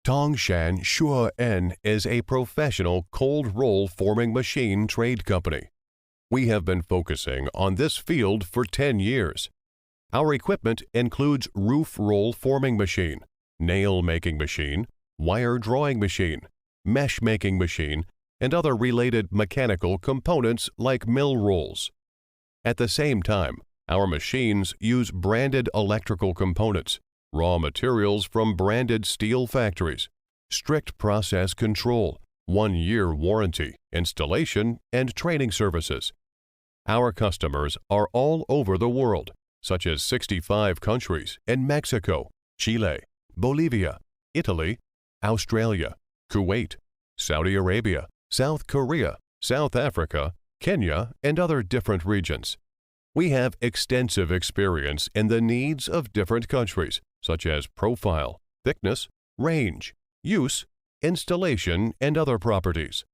Tongshan Shuoen is a professional cold roll forming machine trade company. We have been focusing on this field for 10 years. Our equipment includes roof roll forming machine, nail making machine, wire drawing machine, mesh making machine, and other related mechanical components like mill rolls. At the same time, our machines use branded electrical components, raw materials from branded steel factories, strict process control, 1-year warranty, installation, and training services. Our customers are all over the world, such as 65 countries in Mexico, Chile, Bolivia, Italy, Australia, Kuwait, Saudi Arabia, South Korea, South Africa, Kenya, and other different regions. We have extensive experience in the needs of different countries, such as profile, thickness, range, use, installation, and other properties.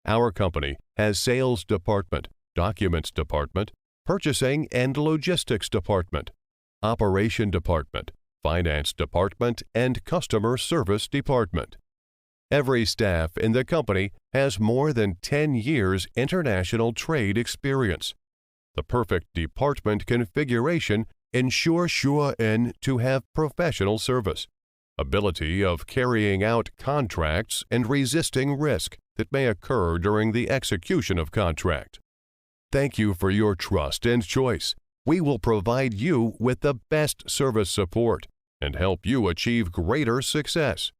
Our company has sales department, documents department, purchasing and logistics department, operation department, finance department, and customer service department. Every staff in the company has more than 10 years international trade experience. The perfect department configuration ensures Shuoen to have professional service, ability of carrying out contracts, and resisting risk that may occur during the execution of contract. Thank you for your trust and choice. We will provide you with the best service support and help you achieve greater success.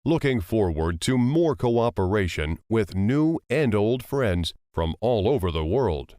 Looking forward to more cooperation with new and old friends from all over the world.